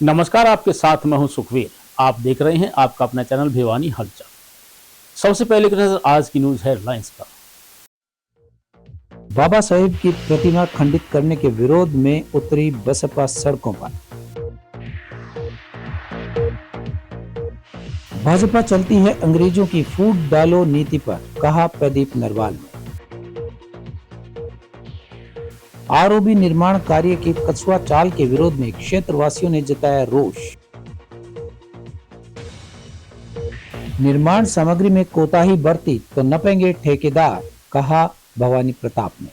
नमस्कार, आपके साथ मैं हूं सुखवीर। आप देख रहे हैं आपका अपना चैनल भिवानी हलचल। सबसे पहले की नजर आज की न्यूज हेडलाइंस पर। बाबा साहेब की प्रतिमा खंडित करने के विरोध में उतरी बसपा सड़कों पर। भाजपा चलती है अंग्रेजों की फूट डालो नीति पर, कहा प्रदीप नरवाल ने। आरओबी निर्माण कार्य के कछुआ चाल के विरोध में क्षेत्रवासियों ने जताया रोष। निर्माण सामग्री में कोताही बरती तो नपेंगे ठेकेदार, कहा भवानी प्रताप ने।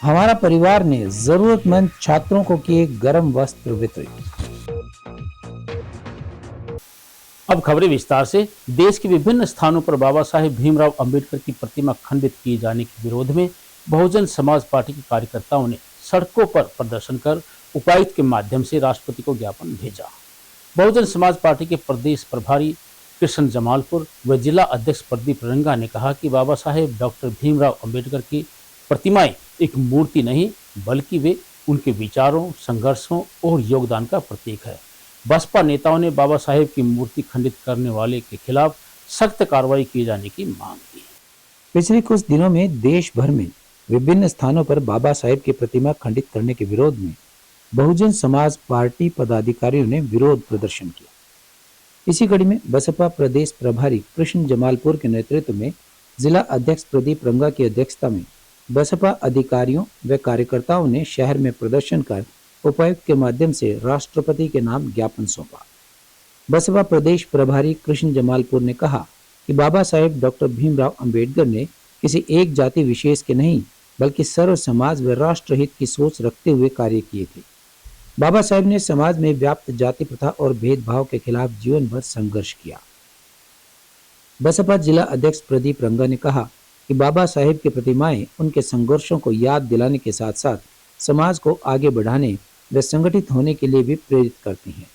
हमारा परिवार ने जरूरतमंद छात्रों को किए गर्म वस्त्र वितरित। अब खबरें विस्तार से। देश के विभिन्न स्थानों पर बाबा साहेब भीमराव अंबेडकर की प्रतिमा खंडित किए जाने के विरोध में बहुजन समाज पार्टी के कार्यकर्ताओं ने सड़कों पर प्रदर्शन कर उपायुक्त के माध्यम से राष्ट्रपति को ज्ञापन भेजा। बहुजन समाज पार्टी के प्रदेश प्रभारी कृष्ण जमालपुर व जिला अध्यक्ष प्रदीप रंगा ने कहा कि बाबा साहेब डॉक्टर भीमराव अंबेडकर की प्रतिमाएं एक मूर्ति नहीं बल्कि वे उनके विचारों, संघर्षों और योगदान का प्रतीक है। बसपा नेताओं ने बाबा साहेब की मूर्ति खंडित करने वाले के खिलाफ सख्त कार्रवाई किए जाने की मांग की। पिछले कुछ दिनों में देश भर में विभिन्न स्थानों पर बाबा साहेब की प्रतिमा खंडित करने के विरोध में बहुजन समाज पार्टी पदाधिकारियों ने विरोध प्रदर्शन किया। इसी कड़ी में बसपा प्रदेश प्रभारी कृष्ण जमालपुर के नेतृत्व में जिला अध्यक्ष प्रदीप रंगा की अध्यक्षता में बसपा अधिकारियों व कार्यकर्ताओं ने शहर में प्रदर्शन कर उपायुक्त के माध्यम से राष्ट्रपति के नाम ज्ञापन सौंपा। बसपा प्रदेश प्रभारी कृष्ण जमालपुर ने कहा कि बाबा साहेब डॉक्टर भीमराव अंबेडकर ने किसी एक जाति विशेष के नहीं बल्कि सर्व समाज व राष्ट्रहित की सोच रखते हुए कार्य किए थे। बाबा साहेब ने समाज में व्याप्त जाति प्रथा और भेदभाव के खिलाफ जीवन भर संघर्ष किया। बसपा जिला अध्यक्ष प्रदीप रंगा ने कहा कि बाबा साहेब की प्रतिमाएं उनके संघर्षों को याद दिलाने के साथ साथ समाज को आगे बढ़ाने व संगठित होने के लिए भी प्रेरित करती हैं।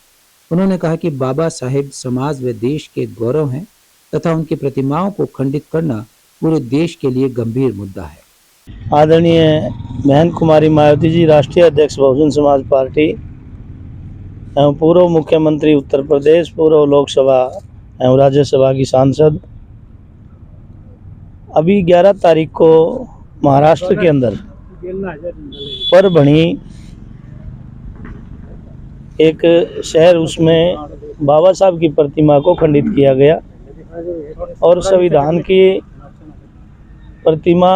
उन्होंने कहा कि बाबा साहेब समाज व देश के गौरव हैं तथा उनकी प्रतिमाओं को खंडित करना पूरे देश के लिए गंभीर मुद्दा है। आदरणीय बहन कुमारी मायावती जी, राष्ट्रीय अध्यक्ष बहुजन समाज पार्टी एवं पूर्व मुख्यमंत्री उत्तर प्रदेश, पूर्व लोकसभा एवं राज्यसभा की सांसद, अभी 11 तारीख को महाराष्ट्र के अंदर परभणी एक शहर, उसमें बाबा साहब की प्रतिमा को खंडित किया गया और संविधान की प्रतिमा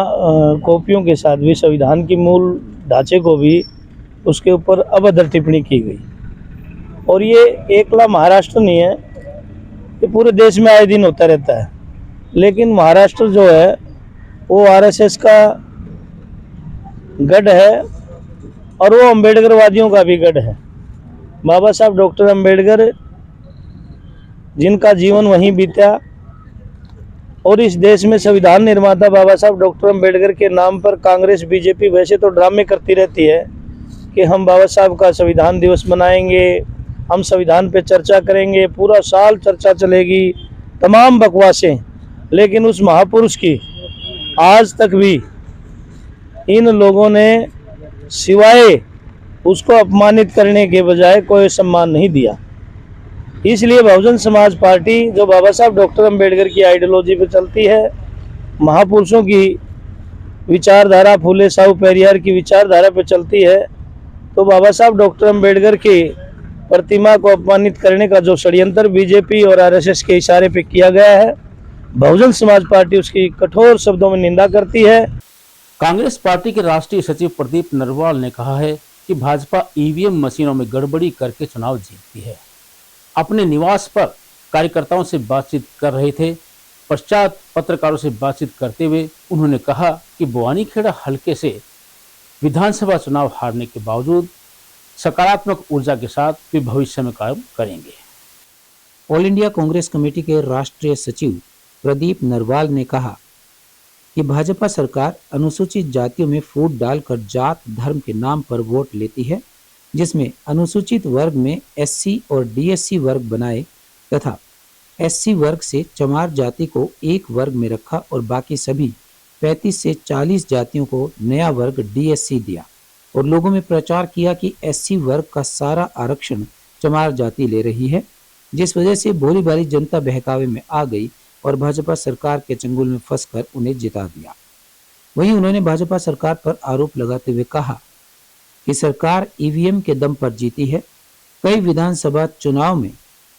कॉपियों के साथ भी संविधान की मूल ढांचे को भी उसके ऊपर अभद्र टिप्पणी की गई। और ये एकला महाराष्ट्र नहीं है, ये पूरे देश में आए दिन होता रहता है। लेकिन महाराष्ट्र जो है वो आरएसएस का गढ़ है और वो अम्बेडकरवादियों का भी गढ़ है। बाबा साहब डॉक्टर अम्बेडकर जिनका जीवन वहीं बीता और इस देश में संविधान निर्माता बाबा साहब डॉक्टर अम्बेडकर के नाम पर कांग्रेस बीजेपी वैसे तो ड्रामे करती रहती है कि हम बाबा साहब का संविधान दिवस मनाएंगे, हम संविधान पे चर्चा करेंगे, पूरा साल चर्चा चलेगी, तमाम बकवासें। लेकिन उस महापुरुष की आज तक भी इन लोगों ने सिवाय उसको अपमानित करने के बजाय कोई सम्मान नहीं दिया। इसलिए बहुजन समाज पार्टी जो बाबा साहब डॉक्टर अम्बेडकर की आइडियोलॉजी पर चलती है, महापुरुषों की विचारधारा, फूले साहू पेरियार की विचारधारा पर चलती है, तो बाबा साहब डॉक्टर अम्बेडकर की प्रतिमा को अपमानित करने का जो षड्यंत्र बीजेपी और आरएसएस के इशारे पे किया गया है, बहुजन समाज पार्टी उसकी कठोर शब्दों में निंदा करती है। कांग्रेस पार्टी के राष्ट्रीय सचिव प्रदीप नरवाल ने कहा है कि भाजपा ईवीएम मशीनों में गड़बड़ी करके चुनाव जीतती है। अपने निवास पर कार्यकर्ताओं से बातचीत कर रहे थे। पश्चात पत्रकारों से बातचीत करते हुए उन्होंने कहा कि बवानीखेड़ा हलके से विधानसभा चुनाव हारने के बावजूद सकारात्मक ऊर्जा के साथ वे भविष्य में काम करेंगे। ऑल इंडिया कांग्रेस कमेटी के राष्ट्रीय सचिव प्रदीप नरवाल ने कहा कि भाजपा सरकार अनुसूचित जातियों में फूट डालकर जात धर्म के नाम पर वोट लेती है, जिसमें अनुसूचित वर्ग में एससी और डीएससी वर्ग बनाए तथा एससी वर्ग से चमार जाति को एक वर्ग में रखा और बाकी सभी 35 से 40 जातियों को नया वर्ग डीएससी दिया। और लोगों में प्रचार किया कि एससी वर्ग का सारा आरक्षण चमार जाति ले रही है, जिस वजह से भोली भाली जनता बहकावे में आ गई और भाजपा सरकार के चंगुल में फंसकर उन्हें जिता दिया। वहीं उन्होंने भाजपा सरकार पर आरोप लगाते हुए कहा कि सरकार ईवीएम के दम पर जीती है। कई विधानसभा चुनाव में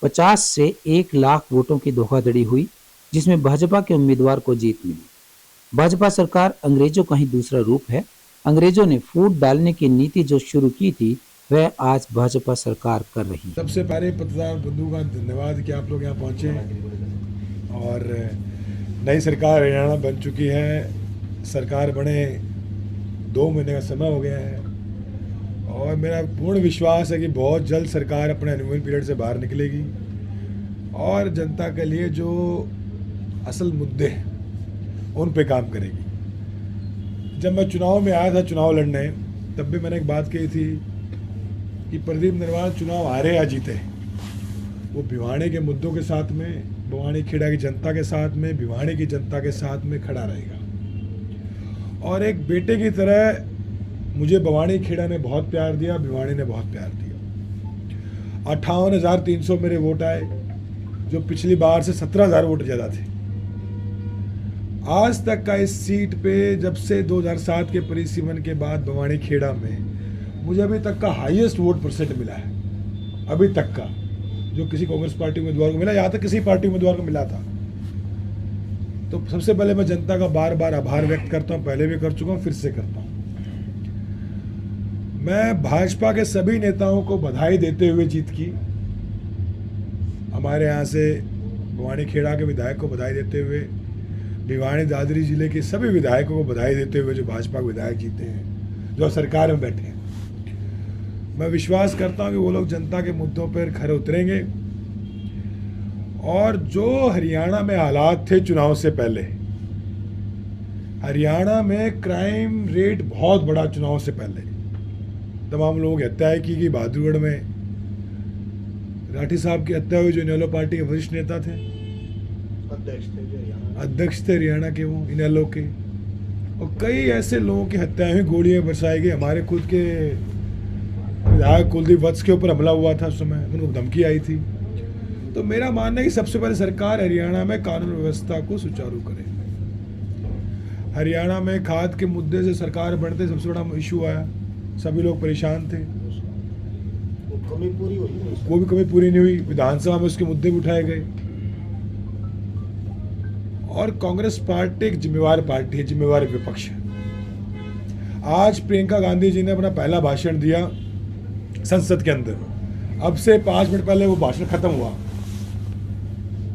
50 से 1 लाख वोटों की धोखाधड़ी हुई, जिसमें भाजपा के उम्मीदवार को जीत मिली। भाजपा सरकार अंग्रेजों का ही दूसरा रूप है। अंग्रेजों ने फूट डालने की नीति जो शुरू की थी, वह आज भाजपा सरकार कर रही है। सबसे पहले पत्रकार बंधु का धन्यवाद कि आप लोग यहाँ पहुँचे और नई सरकार हरियाणा बन चुकी है। सरकार बने 2 महीने का समय हो गया है और मेरा पूर्ण विश्वास है कि बहुत जल्द सरकार अपने हनीमून पीरियड से बाहर निकलेगी और जनता के लिए जो असल मुद्दे हैं उन पे काम करेगी। जब मैं चुनाव में आया था चुनाव लड़ने, तब भी मैंने एक बात कही थी कि प्रदीप नरवाल चुनाव हारे या जीते, वो भिवाड़ी के मुद्दों के साथ में, भिवाड़ी खेड़ा की जनता के साथ में, भिवाड़ी की जनता के साथ में खड़ा रहेगा। और एक बेटे की तरह मुझे भिवाड़ी खेड़ा ने बहुत प्यार दिया, भिवाड़ी ने बहुत प्यार दिया। 58,300 मेरे वोट आए, जो पिछली बार से 17,000 वोट ज़्यादा थे। आज तक का इस सीट पे जब से 2007 के परिसीमन के बाद भिवाड़ी खेड़ा में मुझे अभी तक का हाईएस्ट वोट परसेंट मिला है, अभी तक का, जो किसी कांग्रेस पार्टी उम्मीदवार को मिला, यहाँ तक किसी पार्टी उम्मीदवार को मिला था। तो सबसे पहले मैं जनता का बार बार आभार व्यक्त करता हूँ, पहले भी कर चुका हूँ, फिर से करता हूँ। मैं भाजपा के सभी नेताओं को बधाई देते हुए जीत की, हमारे यहाँ से भिवाड़ी खेड़ा के विधायक को बधाई देते हुए, भिवाड़ी दादरी जिले के सभी विधायकों को बधाई देते हुए जो भाजपा के विधायक जीते हैं, जो सरकार में बैठे हैं। मैं विश्वास करता हूँ कि वो लोग जनता के मुद्दों पर खरे उतरेंगे और जो हरियाणा में हालात थे चुनाव से पहले, हरियाणा में क्राइम रेट बहुत बड़ा चुनाव से पहले, तमाम लोगों की हत्याएं की गई। बहादुरगढ़ में राठी साहब की हत्या हुई, जो इनेलो पार्टी के वरिष्ठ नेता थे, अध्यक्ष थे हरियाणा के, वो इनेलो के, और कई ऐसे लोगों की हत्याएं हुई, गोलियां बरसाई गई। हमारे खुद के विधायक कुलदीप वत्स के ऊपर हमला हुआ था, उस समय उनको धमकी आई थी। तो मेरा मानना है कि सबसे पहले सरकार हरियाणा में कानून व्यवस्था को सुचारू करे। हरियाणा में खाद के मुद्दे से सरकार बनते सबसे बड़ा इशू आया, सभी लोग परेशान थे, वो भी कमी पूरी नहीं हुई। विधानसभा में उसके मुद्दे भी उठाए गए और कांग्रेस पार्टी एक जिम्मेवार पार्टी है, जिम्मेवार विपक्ष है। आज प्रियंका गांधी जी ने अपना पहला भाषण दिया संसद के अंदर, अब से 5 मिनट पहले वो भाषण खत्म हुआ,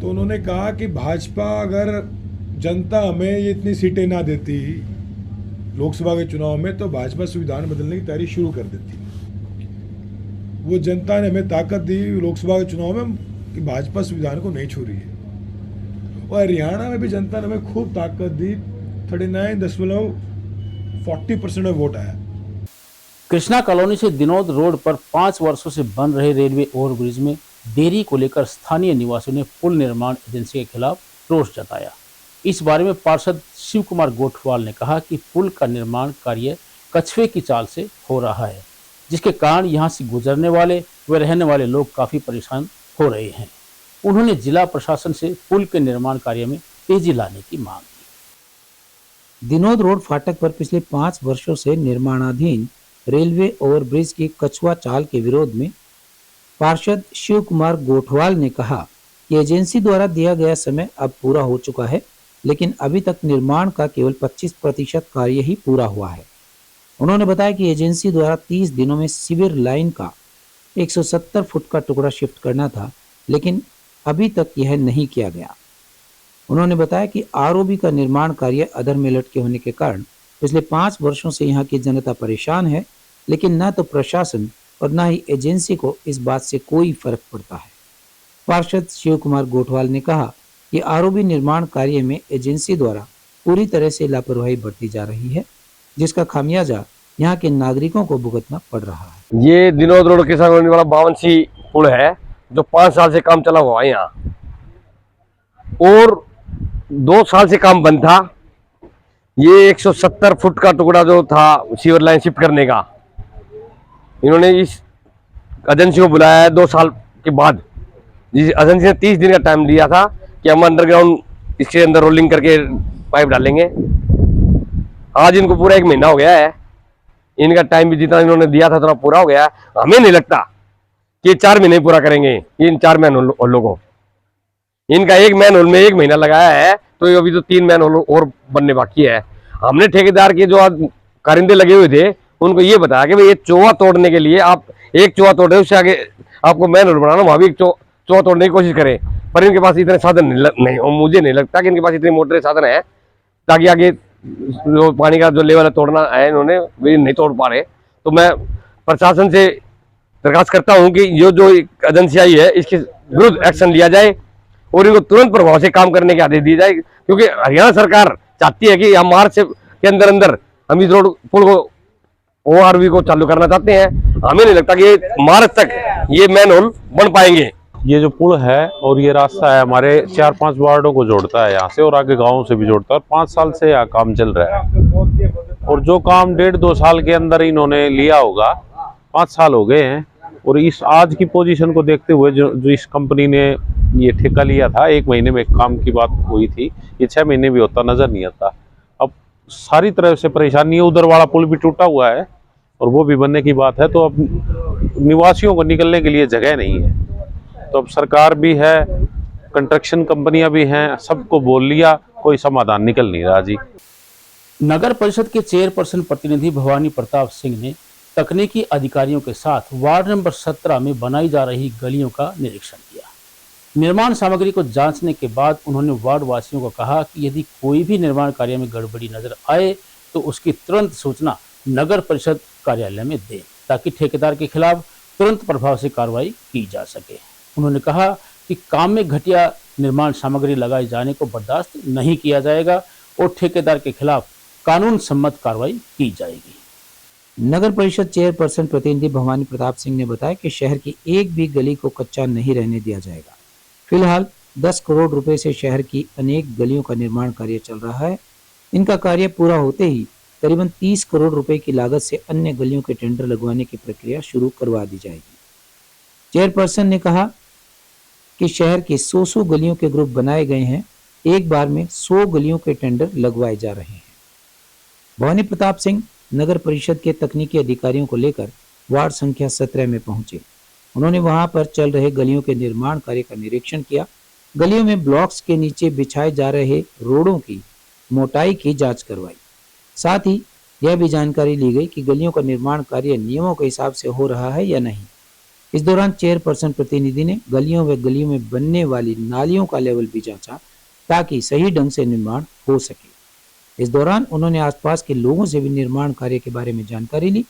तो उन्होंने कहा कि भाजपा अगर जनता हमें ये इतनी सीटें ना देती लोकसभा के चुनाव में, तो भाजपा संविधान बदलने की तैयारी शुरू कर देती। वो जनता ने हमें ताकत दी लोकसभा के चुनाव में कि भाजपा संविधान को नहीं छू रही है, और हरियाणा में भी जनता ने हमें खूब ताकत दी। 39.40% में वोट आया। कृष्णा कॉलोनी से दिनोद रोड पर 5 वर्षों से बन रहे रेलवे ओवरब्रिज में देरी को लेकर स्थानीय निवासियों ने पुल निर्माण एजेंसी के खिलाफ रोष जताया। इस बारे में पार्षद शिव कुमार गोठवाल ने कहा कि पुल का निर्माण कार्य कछुए की चाल से हो रहा है, जिसके कारण यहां से गुजरने वाले व रहने वाले लोग काफी परेशान हो रहे हैं। उन्होंने जिला प्रशासन से पुल के निर्माण कार्य में तेजी लाने की मांग की। दिनोद रोड फाटक पर पिछले 5 वर्षों से निर्माणाधीन रेलवे ओवरब्रिज की कछुआ चाल के विरोध में पार्षद शिव कुमार गोठवाल ने कहा कि एजेंसी द्वारा दिया गया समय अब पूरा हो चुका है, लेकिन अभी तक निर्माण का केवल 25% कार्य ही पूरा हुआ है। उन्होंने बताया कि एजेंसी द्वारा 30 दिनों में सीवर लाइन का 170 फुट का टुकड़ा शिफ्ट करना था, लेकिन अभी तक यह नहीं किया गया। उन्होंने बताया कि आरओबी का निर्माण कार्य अधर में लटके होने के कारण पिछले 5 वर्षों से यहाँ की जनता परेशान है, लेकिन न तो प्रशासन और न ही एजेंसी को इस बात से कोई फर्क पड़ता है। पार्षद शिव कुमार गोठवाल ने कहा कि आरओबी निर्माण कार्य में एजेंसी द्वारा पूरी तरह से लापरवाही बरती जा रही है, जिसका खामियाजा यहाँ के नागरिकों को भुगतना पड़ रहा है। ये दिनोद रोड के साथ होने वाला 52 पुल है, जो 5 साल से काम चला हुआ है यहाँ, और 2 साल से काम बंद था। ये 170 फुट का टुकड़ा जो था सीवर लाइन शिफ्ट करने का, इन्होंने इस एजेंसी को बुलाया है 2 साल के बाद। जिस एजेंसी ने 30 दिन का टाइम दिया था कि हम अंडरग्राउंड इसके अंदर रोलिंग करके पाइप डालेंगे, आज इनको पूरा 1 महीना हो गया है। इनका टाइम भी जितना इन्होंने दिया था उतना पूरा हो गया है। हमें नहीं लगता कि 4 महीने पूरा करेंगे इन 4 मैन होलों को। इनका 1 मैन होल में 1 महीना लगाया है, तो अभी तो 3 मैन होल और बनने बाकी है। हमने ठेकेदार के जो आज कारिंदे लगे हुए थे उनको ये बताया कि भाई ये चौवा तोड़ने के लिए आप एक चौवा तोड़ रहे, उससे आगे आपको मैन होल बनाना, वहां भी एक चौवा तोड़ने की कोशिश करें, पर इनके पास इतने साधन नहीं, और मुझे नहीं लगता कि इनके पास इतने मोटे साधन है ताकि आगे जो पानी का जो लेवल है तोड़ना है इन्होंने वे नहीं तोड़ पा रहे। तो मैं प्रशासन से दरखास्त करता हूं कि ये जो एजेंसी आई है इसके विरुद्ध एक्शन लिया जाए और इनको तुरंत प्रभाव से काम करने के आदेश दिए जाए, क्योंकि हरियाणा सरकार चाहती है कि हम मार्च के अंदर हम इस रोड पुल को ORV को चालू करना चाहते हैं। हमें नहीं लगता कि मार्च तक ये मैन होल बन पाएंगे। ये जो पुल है और ये रास्ता है हमारे 4-5 वार्डों को जोड़ता है यहाँ से, और आगे गाँव से भी जोड़ता है। 5 साल से यहाँ काम चल रहा है, और जो काम 1.5-2 साल के अंदर इन्होंने लिया होगा, 5 साल हो गए हैं। और इस आज की पोजीशन को देखते हुए जो इस कंपनी ने ये ठेका लिया था, 1 महीने में काम की बात हुई थी, ये 6 महीने भी होता नजर नहीं आता। अब सारी तरह से परेशानी है। उधर वाला पुल भी टूटा हुआ है और वो भी बनने की बात है, तो अब निवासियों को निकलने के लिए जगह नहीं है। तो अब सरकार भी है, कंस्ट्रक्शन कंपनियां भी हैं, सबको बोल लिया, कोई समाधान निकल नहीं रहा जी। नगर परिषद के चेयरपर्सन प्रतिनिधि भवानी प्रताप सिंह ने तकनीकी अधिकारियों के साथ वार्ड नंबर 17 में बनाई जा रही गलियों का निरीक्षण किया। निर्माण सामग्री को जांचने के बाद उन्होंने वार्ड वासियों को कहा कि यदि कोई भी निर्माण कार्य में गड़बड़ी नजर आए तो उसकी तुरंत सूचना नगर परिषद कार्यालय में दें, ताकि ठेकेदार के खिलाफ तुरंत प्रभाव से कार्रवाई की जा सके। उन्होंने कहा कि काम में घटिया निर्माण सामग्री लगाए जाने को बर्दाश्त नहीं किया जाएगा और ठेकेदार के खिलाफ कानून सम्मत कार्रवाई की जाएगी। नगर परिषद चेयरपर्सन प्रतिनिधि भवानी प्रताप सिंह ने बताया कि शहर की एक भी गली को कच्चा नहीं रहने दिया जाएगा। फिलहाल 10 करोड़ रुपए से शहर की अनेक गलियों का निर्माण कार्य चल रहा है। इनका कार्य पूरा होते ही करीबन 30 करोड़ रुपए की लागत से अन्य गलियों के टेंडर लगवाने की प्रक्रिया शुरू करवा दी जाएगी। चेयरपर्सन ने कहा कि शहर के 100 गलियों के ग्रुप बनाए गए हैं, एक बार में 100 गलियों के टेंडर लगवाए जा रहे हैं। भवानी प्रताप सिंह नगर परिषद के तकनीकी अधिकारियों को लेकर वार्ड संख्या 17 में पहुंचे। उन्होंने वहां पर चल रहे गलियों के निर्माण कार्य का निरीक्षण किया। गलियों में ब्लॉक्स के नीचे बिछाए जा रहे रोडों की मोटाई की जांच करवाई। साथ ही यह भी जानकारी ली गई कि गलियों का निर्माण कार्य नियमों के हिसाब से हो रहा है या नहीं। इस दौरान चेयरपर्सन प्रतिनिधि ने गलियों में बनने वाली नालियों का लेवल भी जांचा, ताकि सही ढंग से निर्माण हो सके। इस दौरान उन्होंने आसपास के लोगों से भी निर्माण कार्य के बारे में जानकारी ली।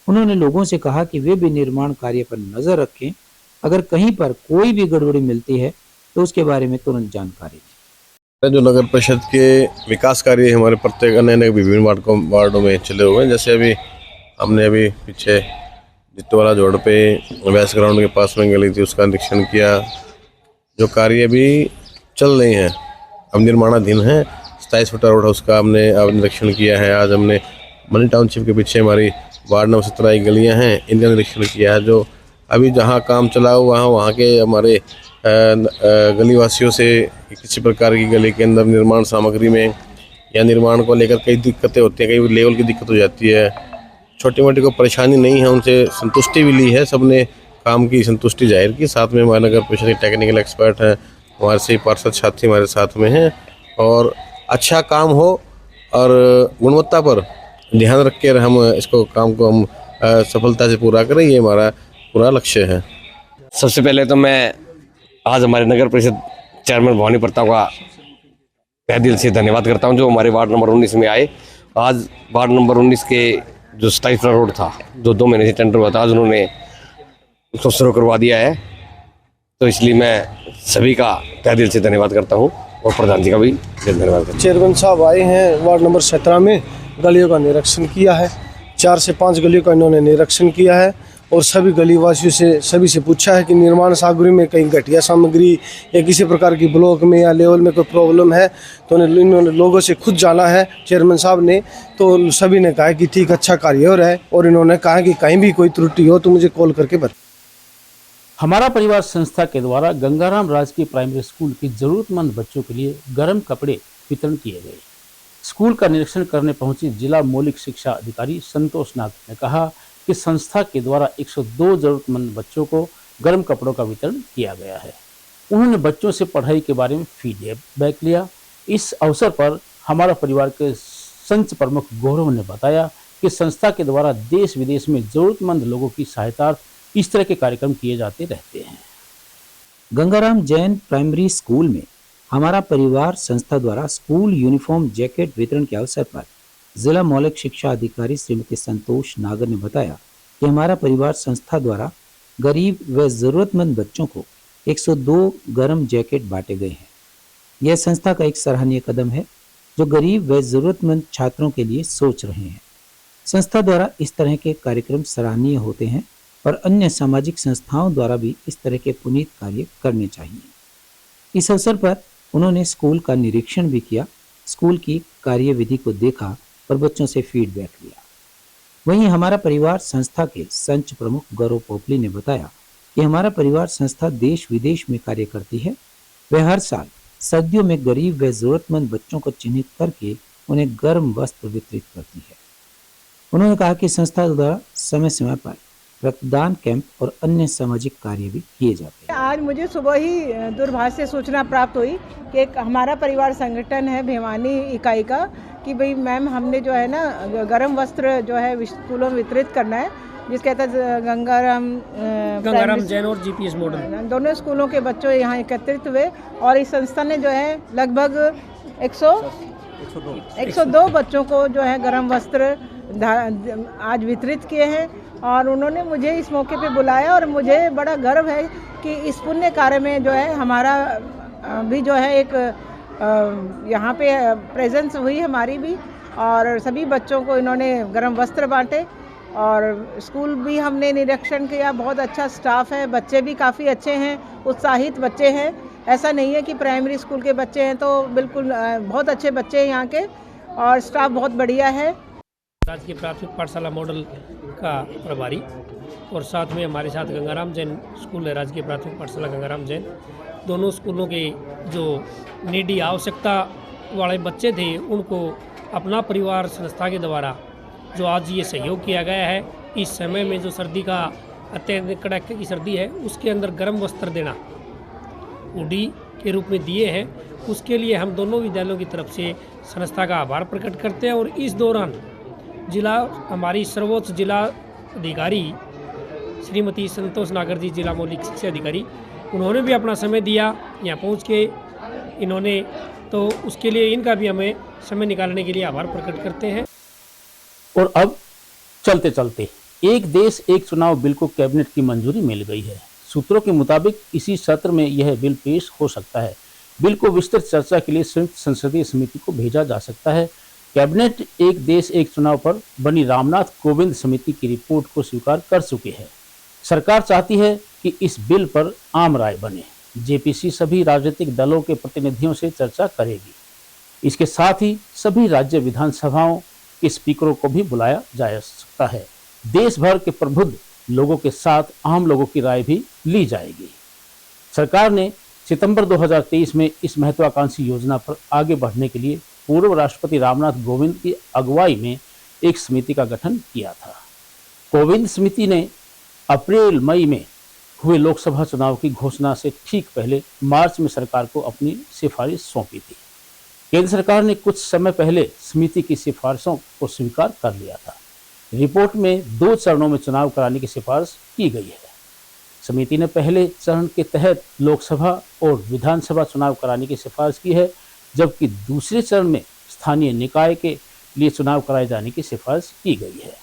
उन्होंने लोगों से कहा कि वे भी निर्माण कार्य पर नजर रखें, अगर कहीं पर कोई भी गड़बड़ी मिलती है तो उसके बारे में तुरंत जानकारी दें। जो नगर परिषद के विकास कार्य हमारे प्रत्येक अन्य विभिन्न वार्डों में चले हुए हैं। जैसे अभी हमने पीछे जितवाला जोड़ पे वैस ग्राउंड के पास में गली थी, उसका निरीक्षण किया। जो कार्य अभी चल रहे हैं, अब निर्माणाधीन है, 27 फुट रोड है, उसका हमने अब निरीक्षण किया है। आज हमने मनी टाउनशिप के पीछे हमारी वार्ड नंबर 17 की गलियाँ हैं, इनका निरीक्षण किया है। जो अभी जहाँ काम चला हुआ वहाँ के हमारे गली वासियों से किसी प्रकार की गली के अंदर निर्माण सामग्री में या निर्माण को लेकर कई दिक्कतें होती हैं, कई लेवल की दिक्कत हो जाती है। छोटी मोटी कोई परेशानी नहीं है, उनसे संतुष्टि भी ली है, सबने काम की संतुष्टि जाहिर की। साथ में हमारे नगर परिषद के टेक्निकल एक्सपर्ट हैं, हमारे से पार्षद साथी हमारे साथ में हैं, और अच्छा काम हो और गुणवत्ता पर ध्यान रख कर हम इसको काम को हम सफलता से पूरा करें, ये हमारा पूरा लक्ष्य है। सबसे पहले तो मैं आज हमारे नगर परिषद चेयरमैन भवानी प्रताप का तहे दिल से धन्यवाद करता हूं, जो हमारे वार्ड नंबर 19 में आए। आज वार्ड नंबर 19 के जो 27 रोड था, जो 2 महीने से टेंडर हुआ था, आज उन्होंने उसको शुरू करवा दिया है। तो इसलिए मैं सभी का तहे दिल से धन्यवाद करता हूँ और प्रधान जी का भी धन्यवाद करता हूँ। चेयरमैन साहब आए हैं, वार्ड नंबर 17 में गलियों का निरीक्षण किया है। 4 से 5 गलियों का इन्होंने निरीक्षण किया है और सभी गलीवासियों से सभी से पूछा है कि निर्माण सामग्री में कहीं घटिया सामग्री या किसी प्रकार की ब्लॉक में या लेवल में कोई प्रॉब्लम है, तो इन्होंने लोगों से खुद जाना है चेयरमैन साहब ने। तो सभी ने कहा कि ठीक, अच्छा कार्य हो रहा है, और इन्होंने कहा कि कहीं भी कोई त्रुटि हो तो मुझे कॉल करके बता। हमारा परिवार संस्था के द्वारा गंगाराम राजकीय प्राइमरी स्कूल के जरूरतमंद बच्चों के लिए गर्म कपड़े वितरण किए गए। स्कूल का निरीक्षण करने पहुंची जिला मौलिक शिक्षा अधिकारी संतोष नागर ने कहा कि संस्था के द्वारा 102 जरूरतमंद बच्चों को गर्म कपड़ों का वितरण किया गया है। उन्होंने बच्चों से पढ़ाई के बारे में फीडबैक लिया। इस अवसर पर हमारा परिवार के संच प्रमुख गौरव ने बताया कि संस्था के द्वारा देश विदेश में जरूरतमंद लोगों की सहायता इस तरह के कार्यक्रम किए जाते रहते हैं। गंगाराम जैन प्राइमरी स्कूल में हमारा परिवार संस्था द्वारा स्कूल यूनिफॉर्म जैकेट वितरण के अवसर पर जिला मौलिक शिक्षा अधिकारी श्रीमती संतोष नागर ने बताया कि हमारा परिवार संस्था द्वारा गरीब व जरूरतमंद बच्चों को 102 गर्म जैकेट बांटे गए हैं। यह संस्था का एक सराहनीय कदम है जो गरीब व जरूरतमंद छात्रों के लिए सोच रहे हैं। संस्था द्वारा इस तरह के कार्यक्रम सराहनीय होते हैं और अन्य सामाजिक संस्थाओं द्वारा भी इस तरह के पुनीत कार्य करने चाहिए। इस अवसर पर उन्होंने स्कूल का निरीक्षण भी किया, स्कूल की कार्यविधि को देखा और बच्चों से फीडबैक लिया। वहीं हमारा परिवार संस्था के संच प्रमुख गौरव पोपली ने बताया कि हमारा परिवार संस्था देश विदेश में कार्य करती है। वह हर साल सर्दियों में गरीब व जरूरतमंद बच्चों को चिन्हित करके उन्हें गर्म वस्त्र वितरित करती है। उन्होंने कहा कि संस्था द्वारा समय समय पर रक्तदान कैंप और अन्य सामाजिक कार्य भी किए जाते हैं। आज मुझे सुबह ही दूरभाष से सूचना प्राप्त हुई कि एक हमारा परिवार संगठन है भिवानी इकाई का कि भाई मैम हमने जो है ना गर्म वस्त्र जो है स्कूलों में वितरित करना है, जिसके तहत गंगाराम जैन और जीपीएस मॉडल दोनों स्कूलों के बच्चों यहाँ एकत्रित हुए और इस संस्था ने जो है लगभग 102 बच्चों को जो है गर्म वस्त्र आज वितरित किए हैं। और उन्होंने मुझे इस मौके पे बुलाया और मुझे बड़ा गर्व है कि इस पुण्य कार्य में जो है हमारा भी जो है एक यहाँ पे प्रेजेंस हुई हमारी भी, और सभी बच्चों को इन्होंने गर्म वस्त्र बांटे। और स्कूल भी हमने निरीक्षण किया, बहुत अच्छा स्टाफ है, बच्चे भी काफ़ी अच्छे हैं, उत्साहित बच्चे हैं। ऐसा नहीं है कि प्राइमरी स्कूल के बच्चे हैं, तो बिल्कुल बहुत अच्छे बच्चे हैं यहाँ के और स्टाफ बहुत बढ़िया है। राजकीय प्राथमिक पाठशाला मॉडल का प्रभारी और साथ में हमारे साथ गंगाराम जैन स्कूल है, राजकीय प्राथमिक पाठशाला गंगाराम जैन। दोनों स्कूलों के जो नीडी आवश्यकता वाले बच्चे थे उनको अपना परिवार संस्था के द्वारा जो आज ये सहयोग किया गया है, इस समय में जो सर्दी का अत्यंत कड़ाके की सर्दी है उसके अंदर गर्म वस्त्र देना हुडी के रूप में दिए हैं, उसके लिए हम दोनों विद्यालयों की तरफ से संस्था का आभार प्रकट करते हैं। और इस दौरान जिला हमारी सर्वोच्च जिला अधिकारी श्रीमती संतोष नागर जी, जिला मौलिक शिक्षा अधिकारी, उन्होंने भी अपना समय दिया यहाँ पहुँच के इन्होंने, तो उसके लिए इनका भी हमें समय निकालने के लिए आभार प्रकट करते हैं। और अब चलते चलते एक देश एक चुनाव बिल को कैबिनेट की मंजूरी मिल गई है। सूत्रों के मुताबिक इसी सत्र में यह बिल पेश हो सकता है। बिल को विस्तृत चर्चा के लिए संयुक्त संसदीय समिति को भेजा जा सकता है। कैबिनेट एक देश एक चुनाव पर बनी रामनाथ कोविंद समिति की रिपोर्ट को स्वीकार कर चुकी है। सरकार चाहती है कि इस बिल पर आम राय बने। जेपीसी सभी राजनीतिक दलों के प्रतिनिधियों से चर्चा करेगी। इसके साथ ही सभी राज्य विधानसभाओं के स्पीकरों को भी बुलाया जा सकता है। देश भर के प्रबुद्ध लोगों के साथ आम लोगों की राय भी ली जाएगी। सरकार ने सितंबर 2023 में इस महत्वाकांक्षी योजना पर आगे बढ़ने के लिए पूर्व राष्ट्रपति रामनाथ कोविंद की अगुवाई में एक समिति का गठन किया था। कोविंद समिति ने अप्रैल मई में हुए लोकसभा चुनाव की घोषणा से ठीक पहले मार्च में सरकार को अपनी सिफारिश सौंपी थी। केंद्र सरकार ने कुछ समय पहले समिति की सिफारिशों को स्वीकार कर लिया था। रिपोर्ट में 2 चरणों में चुनाव कराने की सिफारिश की गई है। समिति ने पहले चरण के तहत लोकसभा और विधानसभा चुनाव कराने की सिफारिश की है, जबकि दूसरे चरण में स्थानीय निकाय के लिए चुनाव कराए जाने की सिफारिश की गई है।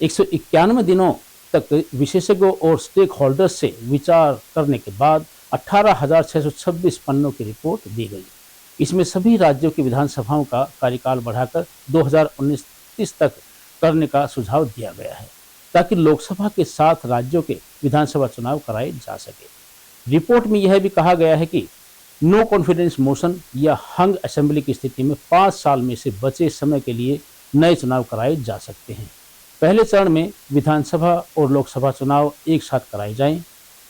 191 दिनों तक विशेषज्ञों और स्टेक होल्डर्स से विचार करने के बाद 18,626 पन्नों की रिपोर्ट दी गई। इसमें सभी राज्यों की विधानसभाओं का कार्यकाल बढ़ाकर 2019 तक करने का सुझाव दिया गया है। ताकि लोकसभा के 7 राज्यों के विधानसभा चुनाव कराए जा सके। रिपोर्ट में यह भी कहा गया है कि नो कॉन्फिडेंस मोशन या हंग असेंबली की स्थिति में 5 साल में से बचे समय के लिए नए चुनाव कराए जा सकते हैं। पहले चरण में विधानसभा और लोकसभा चुनाव एक साथ कराए जाएं,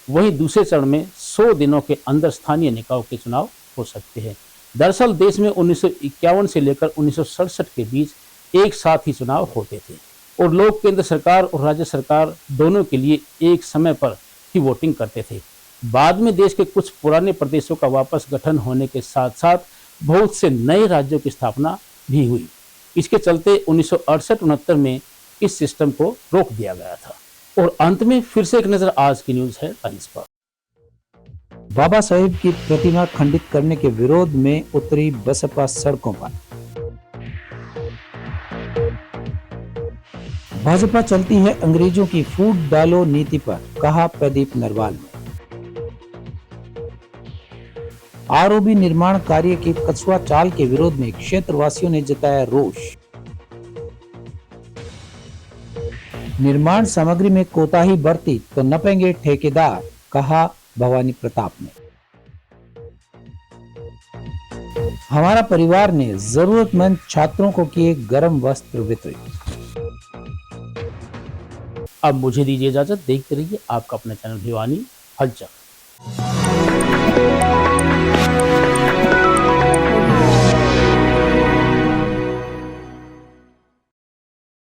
वहीं दूसरे चरण में 100 दिनों के अंदर स्थानीय निकायों के चुनाव हो सकते हैं। दरअसल देश में 1951 से लेकर 1967 के बीच एक साथ ही चुनाव होते थे और लोग केंद्र सरकार और राज्य सरकार दोनों के लिए एक समय पर ही वोटिंग करते थे। बाद में देश के कुछ पुराने प्रदेशों का वापस गठन होने के साथ साथ बहुत से नए राज्यों की स्थापना भी हुई। इसके चलते 1968-69 में इस सिस्टम को रोक दिया गया था। और अंत में फिर से एक नजर आज की न्यूज हेडलाइंस पर। बाबा साहेब की प्रतिमा खंडित करने के विरोध में उतरी बसपा सड़कों पर। भाजपा चलती है अंग्रेजों की फूट डालो नीति पर, कहा प्रदीप नरवाल ने। आरओबी निर्माण कार्य की कछुआ चाल के विरोध में क्षेत्रवासियों ने जताया रोष। निर्माण सामग्री में कोताही बरती तो नपेंगे ठेकेदार, कहा भवानी प्रताप ने। हमारा परिवार ने जरूरतमंद छात्रों को किए गर्म वस्त्र वितरित। अब मुझे दीजिए इजाजत। देखते रहिए आपका अपना चैनल भिवानी हलचल।